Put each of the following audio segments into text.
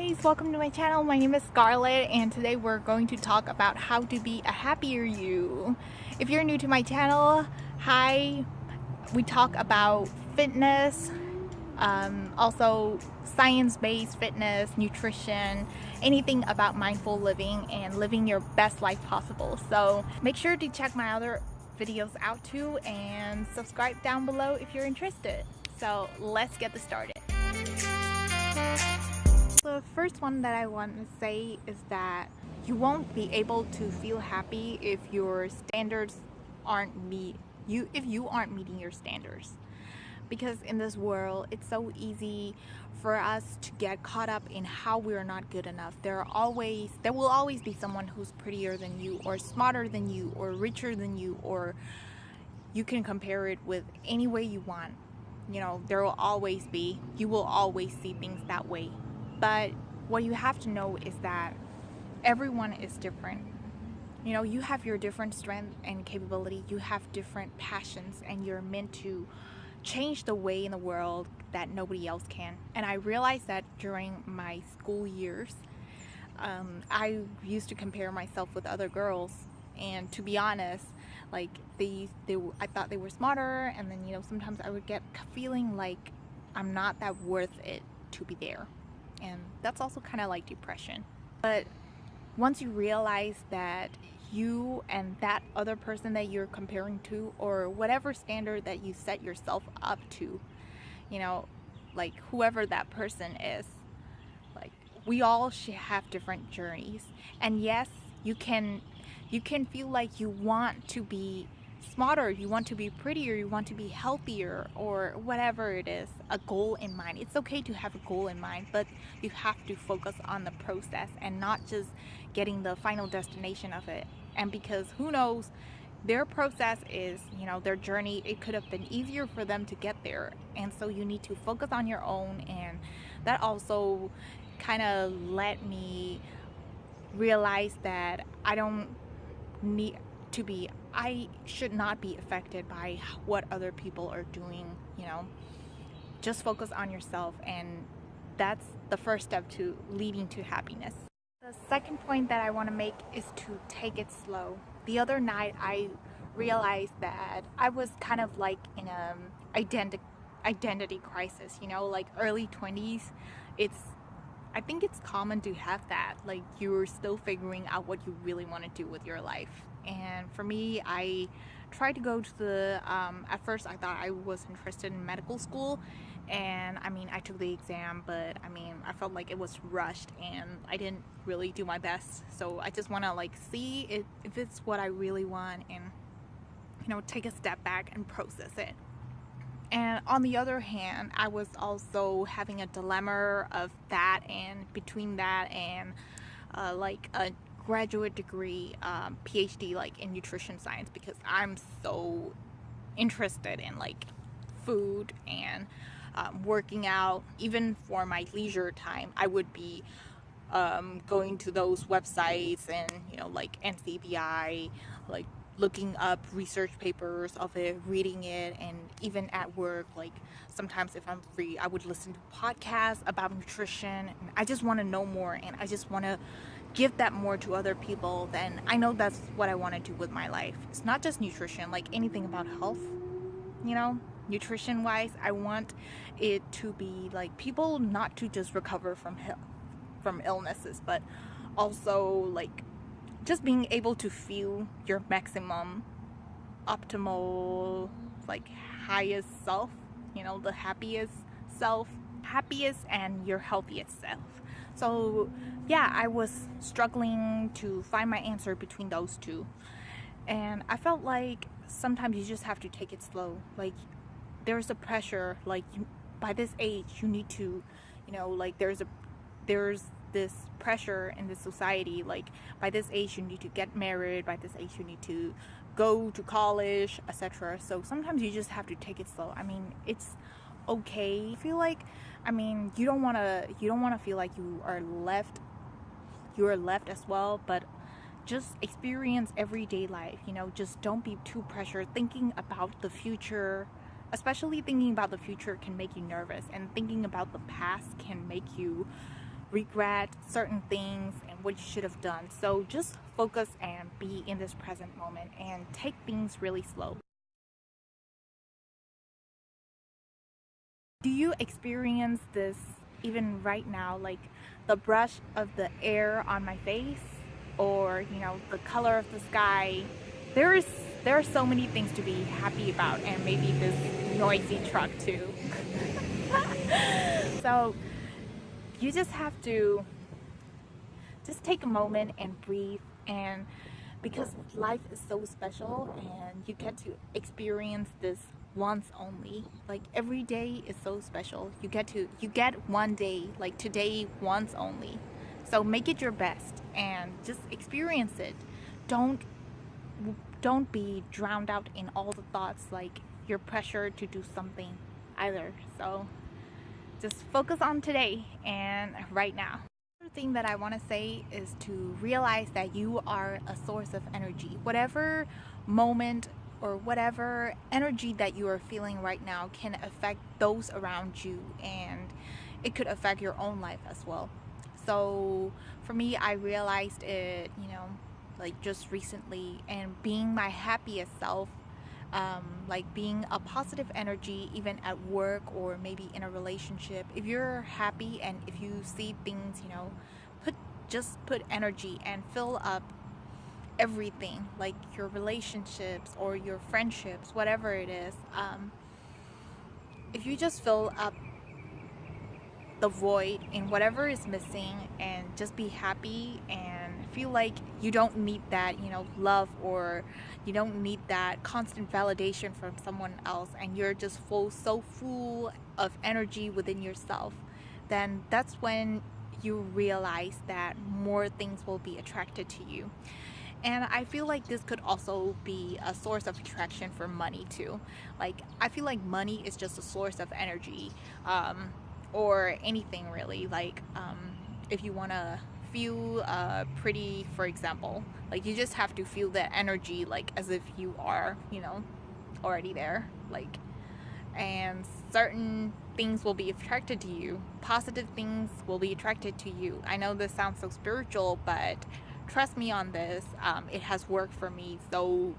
guys, welcome to my channel. My name is Scarlett and today we're going to talk about how to be a happier you. If you're new to my channel, hi. We talk about fitness, also science-based fitness, nutrition, anything about mindful living and living your best life possible. So make sure to check my other videos out too and subscribe down below if you're interested. So let's get this started. The first one that I want to say is that you won't be able to feel happy if your standards aren't if you aren't meeting your standards. Because in this world, it's so easy for us to get caught up in how we're not good enough. There will always be someone who's prettier than you, or smarter than you, or richer than you, or you can compare it with any way you want. You know, there will always be, you will always see things that way. But what you have to know is that everyone is different. You know, you have your different strength and capability. You have different passions, and you're meant to change the way in the world that nobody else can. And I realized that during my school years, I used to compare myself with other girls. And to be honest, like I thought they were smarter, and then, you know, sometimes I would get feeling like I'm not that worth it to be there. And that's also kind of like depression. But once you realize that you and that other person that you're comparing to, or whatever standard that you set yourself up to, you know, like whoever that person is, like we all should have different journeys. And yes, you can feel like you want to be smarter, you want to be prettier, you want to be healthier, or whatever it is, a goal in mind. It's okay to have a goal in mind, but you have to focus on the process and not just getting the final destination of it. And because who knows, their process is, you know, their journey, it could have been easier for them to get there. And so you need to focus on your own. And that also kind of let me realize that I should not be affected by what other people are doing. You know, just focus on yourself, and that's the first step to leading to happiness. The second point that I want to make is to take it slow. The other night I realized that I was kind of like in a identity crisis, you know, like early 20s. I think it's common to have that, like you're still figuring out what you really want to do with your life. And for me, I tried to go to the at first I thought I was interested in medical school, and I mean I took the exam, but I mean I felt like it was rushed and I didn't really do my best. So I just want to like see if it's what I really want, and you know, take a step back and process it. And on the other hand, I was also having a dilemma of that, and between that and like a graduate degree, PhD, like in nutrition science, because I'm so interested in like food and working out. Even for my leisure time, I would be going to those websites and, you know, like NCBI, like looking up research papers of it, reading it. And even at work, like sometimes if I'm free, I would listen to podcasts about nutrition, and I just want to know more, and I just want to give that more to other people. Then I know that's what I want to do with my life. It's not just nutrition, like anything about health, you know, nutrition wise. I want it to be like people not to just recover from illnesses, but also like just being able to feel your maximum, optimal, like highest self, you know, the happiest and your healthiest self. So yeah, I was struggling to find my answer between those two. And I felt like sometimes you just have to take it slow. Like there's a pressure, like by this age you need to, you know, like there's this pressure in the society, like by this age you need to get married, by this age you need to go to college, etc. So sometimes you just have to take it slow. I mean, it's okay. I feel like, I mean, you don't want to feel like you are left as well, but just experience everyday life, you know. Just don't be too pressured. Thinking about the future, especially thinking about the future, can make you nervous, and thinking about the past can make you regret certain things and what you should have done. So just focus and be in this present moment and take things really slow. Do you experience this even right now, like the brush of the air on my face, or the color of the sky? There's there are so many things to be happy about, and maybe this noisy truck too. So you just have to just take a moment and breathe, and because life is so special and you get to experience this once only. Like every day is so special. You get one day, like today, once only. So make it your best and just experience it. Don't be drowned out in all the thoughts like you're pressured to do something either. So just focus on today and right now. Another thing that I want to say is to realize that you are a source of energy. Whatever moment or whatever energy that you are feeling right now can affect those around you, and it could affect your own life as well. So for me, I realized it, like just recently, and being my happiest self, like being a positive energy even at work or maybe in a relationship. If you're happy and if you see things, put energy and fill up everything, like your relationships or your friendships, whatever it is. If you just fill up the void in whatever is missing and just be happy and feel like you don't need that love, or you don't need that constant validation from someone else, and you're just so full of energy within yourself, then that's when you realize that more things will be attracted to you. And I feel like this could also be a source of attraction for money too. Like I feel like money is just a source of energy, or anything really. Like if you want to feel pretty, for example, like you just have to feel that energy, like as if you are already there, like, and certain things will be attracted to you. Positive things will be attracted to you. I know this sounds so spiritual, but trust me on this. It has worked for me so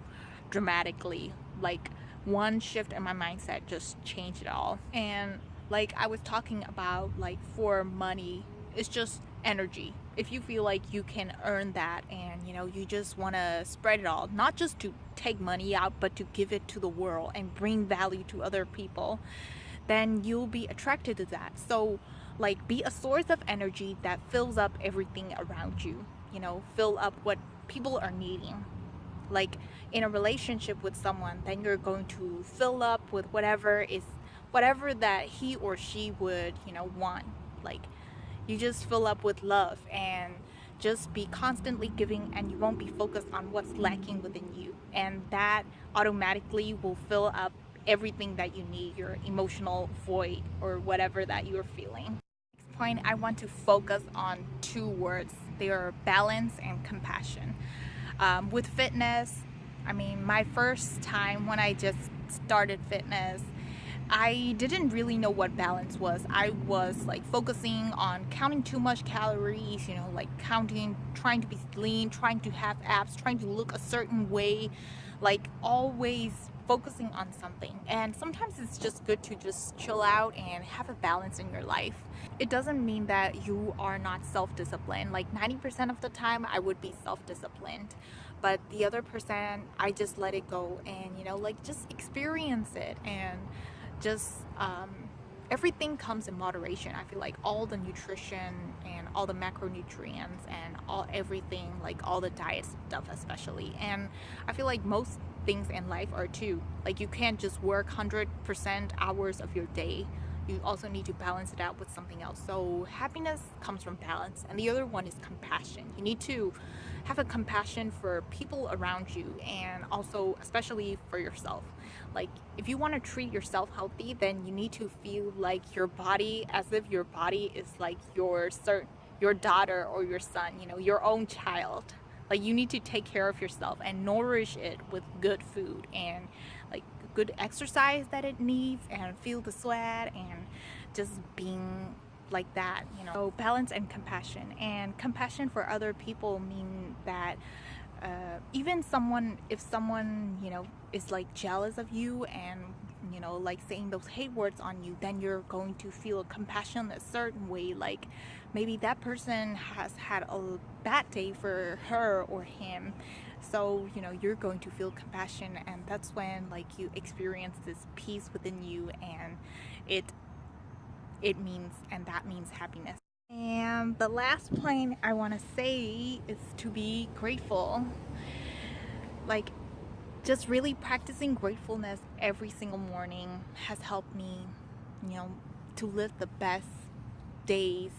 dramatically. Like one shift in my mindset just changed it all. And like I was talking about, like for money, it's just energy. If you feel like you can earn that, and you just want to spread it all, not just to take money out, but to give it to the world and bring value to other people, then you'll be attracted to that. So like be a source of energy that fills up everything around you, fill up what people are needing. Like in a relationship with someone, then you're going to fill up with whatever that he or she would want. Like you just fill up with love and just be constantly giving, and you won't be focused on what's lacking within you, and that automatically will fill up everything that you need, your emotional void or whatever that you're feeling. Next point, I want to focus on two words. They are balance and compassion. With fitness, I mean, my first time when I just started fitness, I didn't really know what balance was. I was like focusing on counting too much calories, like counting, trying to be lean, trying to have abs, trying to look a certain way, like always focusing on something. And sometimes it's just good to just chill out and have a balance in your life. It doesn't mean that you are not self-disciplined. Like 90% of the time I would be self-disciplined, but the other percent I just let it go and like just experience it, and just everything comes in moderation. I feel like all the nutrition and all the macronutrients and everything, like all the diet stuff especially. And I feel like most things in life are too. Like you can't just work 100% hours of your day. You also need to balance it out with something else. So happiness comes from balance, and the other one is compassion. You need to have a compassion for people around you, and also especially for yourself. Like if you want to treat yourself healthy, then you need to feel like your body, as if your body is like your daughter or your son, your own child. Like you need to take care of yourself and nourish it with good food and like good exercise that it needs, and feel the sweat, and just being like that, you know. So balance and compassion for other people mean that even if someone, you know, is like jealous of you and, you know, like saying those hate words on you, then you're going to feel compassion a certain way. Like maybe that person has had a bad day for her or him, so you know you're going to feel compassion, and that's when like you experience this peace within you, and it that means happiness. And the last point I want to say is to be grateful. Like, just really practicing gratefulness every single morning has helped me, you know, to live the best days,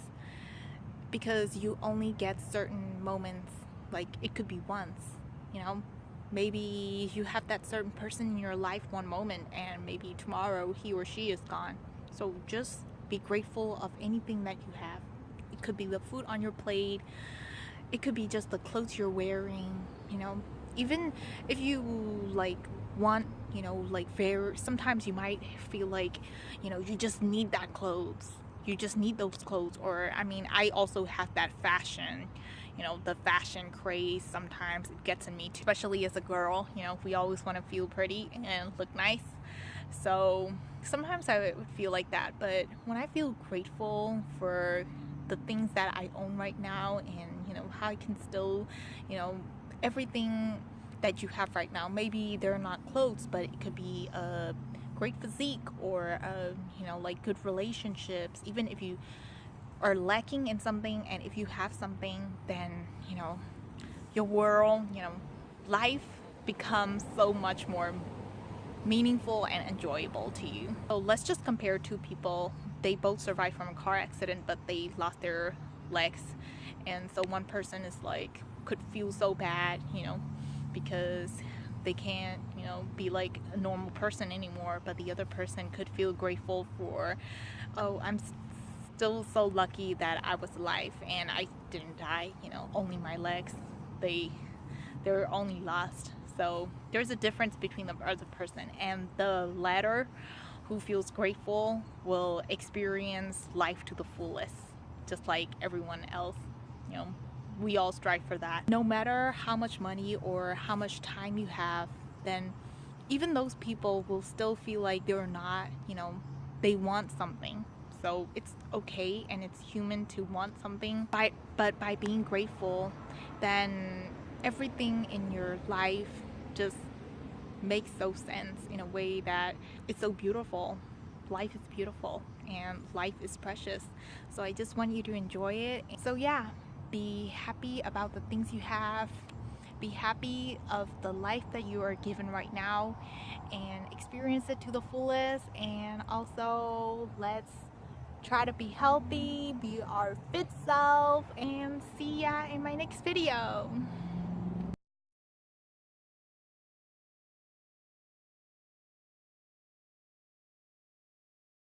because you only get certain moments. Like, it could be once, you know. Maybe you have that certain person in your life one moment, and maybe tomorrow he or she is gone. So just be grateful of anything that you have. It could be the food on your plate, it could be just the clothes you're wearing, you know. Even if you like want, you know, like very, sometimes you might feel like, you know, you just need that clothes, you just need those clothes. Or I mean, I also have that fashion, you know, the fashion craze. Sometimes it gets in me too, especially as a girl. You know, we always want to feel pretty and look nice, so sometimes I would feel like that. But when I feel grateful for the things that I own right now, and you know how I can still, you know, everything that you have right now, maybe they're not clothes, but it could be a great physique, or you know, like good relationships. Even if you are lacking in something, and if you have something, then you know your world, you know, life becomes so much more meaningful and enjoyable to you. So let's just compare two people. They both survived from a car accident, but they lost their legs. And so one person is like, could feel so bad, you know, because they can't, you know, be like a normal person anymore. But the other person could feel grateful for, oh, I'm still so lucky that I was alive and I didn't die, you know, only my legs, they're only lost. So there's a difference between the other person, and the latter, who feels grateful, will experience life to the fullest, just like everyone else. You know, we all strive for that. No matter how much money or how much time you have, then even those people will still feel like they're not, you know, they want something. So it's okay and it's human to want something. But by being grateful, then everything in your life just makes so sense in a way that it's so beautiful. Life is beautiful and life is precious. So I just want you to enjoy it. So yeah, be happy about the things you have. Be happy of the life that you are given right now, and experience it to the fullest. And also, let's try to be healthy, be our fit self, and see ya in my next video.